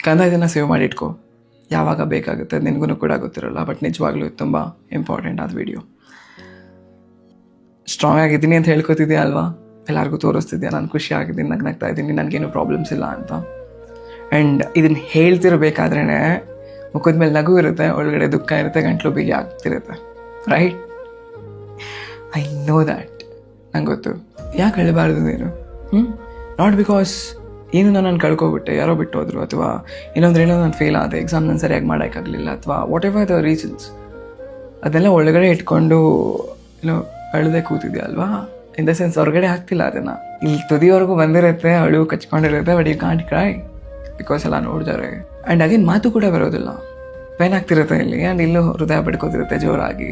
ಕಂದ ಇದನ್ನು ಸೇವ್ ಮಾಡಿ ಇಟ್ಕೋ, ಯಾವಾಗ ಬೇಕಾಗುತ್ತೆ ನಿನಗೂ ಕೂಡ ಗೊತ್ತಿರೋಲ್ಲ. ಬಟ್ ನಿಜವಾಗ್ಲೂ ತುಂಬ ಇಂಪಾರ್ಟೆಂಟ್ ಆದ ವಿಡಿಯೋ. ಸ್ಟ್ರಾಂಗ್ ಆಗಿದ್ದೀನಿ ಅಂತ ಹೇಳ್ಕೊತಿದ್ಯಾ ಅಲ್ವಾ, ಎಲ್ಲರಿಗೂ ತೋರಿಸ್ತಿದ್ಯಾ ನಾನು ಖುಷಿ ಆಗಿದ್ದೀನಿ, ನಗ್ತಾ ಇದ್ದೀನಿ, ನನಗೇನು ಪ್ರಾಬ್ಲಮ್ಸ್ ಇಲ್ಲ ಅಂತ. ಆ್ಯಂಡ್ ಇದನ್ನು ಹೇಳ್ತಿರ್ಬೇಕಾದ್ರೇ ಮುಖದ ಮೇಲೆ ನಗು ಇರುತ್ತೆ, ಒಳಗಡೆ ದುಃಖ ಇರುತ್ತೆ, ಗಂಟ್ಲು ಬಿಗಿ ಆಗ್ತಿರುತ್ತೆ. ರೈಟ್? ಐ ನೋ ದ್ಯಾಟ್, ನಂಗೆ ಗೊತ್ತು. ಯಾಕೆ ಹೇಳಬಾರ್ದು ನೀನು? ನಾಟ್ ಬಿಕಾಸ್ ಏನು ನಾನು ಕಳ್ಕೊಬಿಟ್ಟೆ, ಯಾರೋ ಬಿಟ್ಟು ಹೋದ್ರು, ಅಥವಾ ಇನ್ನೊಂದೇನೋ ನಾನು ಫೇಲ್ ಆದೆ, ಎಕ್ಸಾಮ್ ನಾನು ಸರಿಯಾಗಿ ಮಾಡೋಕ್ಕಾಗಲಿಲ್ಲ, ಅಥವಾ ವಾಟ್ ಎವರ್ ದ ರೀಸನ್ಸ್, ಅದನ್ನೆಲ್ಲ ಒಳಗಡೆ ಇಟ್ಕೊಂಡು ಏನೋ ಅಳದೆ ಕೂತಿದ್ಯಾ ಅಲ್ವಾ. ಇನ್ ದ ಸೆನ್ಸ್ ಹೊರಗಡೆ ಆಗ್ತಿಲ್ಲ ಅದನ್ನು. ಇಲ್ಲಿ ತುದಿವರೆಗೂ ಬಂದಿರುತ್ತೆ, ಅಳು ಕಚ್ಕೊಂಡಿರುತ್ತೆ, but you can't cry because ಎಲ್ಲ ನೋಡಿದಾರೆ. ಆ್ಯಂಡ್ ಅಗೇನ್ ಮಾತು ಕೂಡ ಬರೋದಿಲ್ಲ, ಪೇನ್ ಆಗ್ತಿರುತ್ತೆ ಇಲ್ಲಿ. ಆ್ಯಂಡ್ ಇಲ್ಲೂ ಹೃದಯ ಬಡ್ಕೋತಿರುತ್ತೆ ಜೋರಾಗಿ.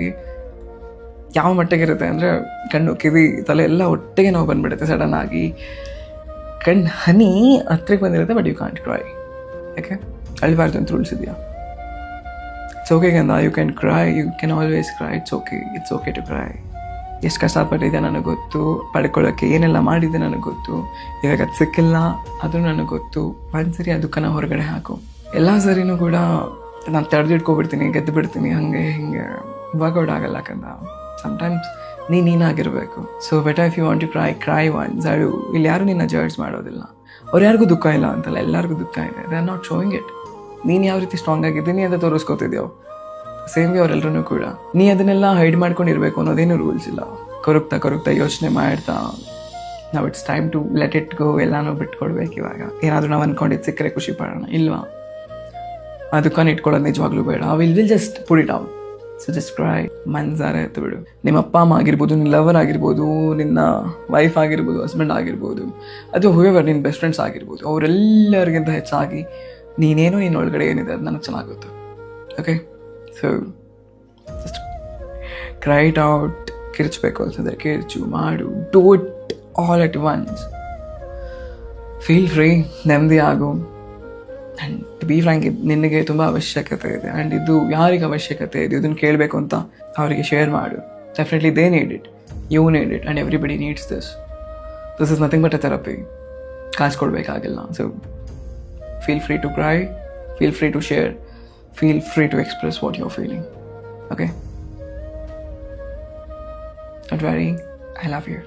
ಯಾವ ಮಟ್ಟಿಗಿರುತ್ತೆ ಅಂದರೆ ಕಣ್ಣು ಕಿವಿ ತಲೆ ಎಲ್ಲ ಒಟ್ಟಿಗೆ ನೋವು ಬಂದುಬಿಡುತ್ತೆ ಸಡನ್ ಆಗಿ. ಕಣ್ಣು ಹನಿ ಹತ್ತಿರಕ್ಕೆ ಬಂದಿರುತ್ತೆ, ಬಟ್ ಯು ಕಾಂಟ್ ಕ್ರೈ. ಯಾಕೆ ಅಳ್ಬಾರ್ದು ಅಂತ ರೂಲ್ಸ್ ಇದೆಯಾ? ಇಟ್ಸ್ ಓಕೆ ಗಂದ, you can cry, you can always cry, it's okay to cry. ಎಷ್ಟು ಕಷ್ಟಪಟ್ಟಿದ್ದೆ ನನಗೆ ಗೊತ್ತು, ಪಡ್ಕೊಳ್ಳೋಕ್ಕೆ ಏನೆಲ್ಲ ಮಾಡಿದ್ದೆ ನನಗೆ ಗೊತ್ತು. ಇವಾಗ ಅದು ಸಿಕ್ಕಿಲ್ಲ ಅದು ನನಗೆ ಗೊತ್ತು. ಒಂದ್ಸರಿ ಆ ದುಃಖನ ಹೊರಗಡೆ ಹಾಕು. ಎಲ್ಲ ಸರಿನೂ ಕೂಡ ನಾನು ತಡೆದಿಟ್ಕೊಬಿಡ್ತೀನಿ, ಗೆದ್ದು ಬಿಡ್ತೀನಿ, ಹಾಗೆ ಹಿಂಗೆ ವರ್ಕೌಟ್ ಆಗಲ್ಲ ಕಂದ. ಸಮ್ಟೈಮ್ಸ್ ನೀನಾಗಿರಬೇಕು. So better if you want to cry once, ಅಳು. ಇಲ್ಲಿ ಯಾರು ನಿನ್ನ ಜಡ್ಜ್ ಮಾಡೋದಿಲ್ಲ. ಅವ್ರು ಯಾರಿಗೂ ದುಃಖ ಇಲ್ಲ ಅಂತಲ್ಲ, ಎಲ್ಲರಿಗೂ ದುಃಖ ಇದೆ. They are not showing it. ನೀನು ಯಾವ ರೀತಿ ಸ್ಟ್ರಾಂಗ್ ಆಗಿದ್ದೀನಿ ಅಂತ ತೋರಿಸ್ಕೊತಿದ್ಯೋ, ಸೇಮ್ ವಿ ಅವರೆಲ್ಲರೂ ಕೂಡ. ನೀ ಅದನ್ನೆಲ್ಲ ಹೈಡ್ ಮಾಡ್ಕೊಂಡಿರ್ಬೇಕು ಅನ್ನೋದೇನು ರೂಲ್ಸ್ ಇಲ್ಲ. ಕೊರಗ್ತಾ ಯೋಚನೆ ಮಾಡ್ತಾ ನಾವು it's time to let it go, ಎಲ್ಲಾನು ಬಿಟ್ಕೊಡ್ಬೇಕು. ಇವಾಗ ಏನಾದರೂ ನಾವು ಅಂದ್ಕೊಂಡಿದ್ದು ಸಿಕ್ಕರೆ ಖುಷಿ ಪಡೋಣ, ಇಲ್ವಾ ಅದಕ್ಕನ್ನು ಇಟ್ಕೊಳ್ಳೋದು ನಿಜವಾಗ್ಲೂ ಬೇಡ. Will just put it out. So just cry, ಮನ್ಸಾರೆ ಎತ್ತು ಬಿಡು. ನಿಮ್ಮ ಅಪ್ಪ ಅಮ್ಮ ಆಗಿರ್ಬೋದು, ನಿನ್ನ ಲವರ್ ಆಗಿರ್ಬೋದು, ನಿನ್ನ ವೈಫ್ ಆಗಿರ್ಬೋದು, ಹಸ್ಬೆಂಡ್ ಆಗಿರ್ಬೋದು, ಅಥವಾ ಹೂವೆವರ್ ನಿನ್ನ ಬೆಸ್ಟ್ ಫ್ರೆಂಡ್ಸ್ ಆಗಿರ್ಬೋದು, ಅವರೆಲ್ಲರಿಗಿಂತ ಹೆಚ್ಚಾಗಿ ನೀನೇನೋ ನಿನ್ನ ಒಳಗಡೆ ಏನಿದೆ ಅದು ನನಗೆ ಚೆನ್ನಾಗಿ ಗೊತ್ತು. Okay, so just cry it out. ಕಿರ್ಚಬೇಕು ಅನ್ಸಿದ್ರೆ ಕಿರ್ಚು, ಮಾಡು, do it all at once. Feel free, ನೆಮ್ಮದಿ ಆಗು. ಆ್ಯಂಡ್ ಟು ಬಿ ಫ್ರ್ಯಾಂಕ್, ನಿನಗೆ ತುಂಬ ಅವಶ್ಯಕತೆ ಇದೆ. ಆ್ಯಂಡ್ ಇದು ಯಾರಿಗೆ ಅವಶ್ಯಕತೆ ಇದೆ ಇದನ್ನು ಕೇಳಬೇಕು ಅಂತ ಅವರಿಗೆ ಶೇರ್ ಮಾಡು. Definitely they need it, you need it, and everybody needs this is nothing but a therapy. ಕಾಸು ಕೊಡಬೇಕಾಗಿಲ್ಲ. So feel free to cry, feel free to share, feel free to express what you're feeling. Okay? Don't worry, I love you.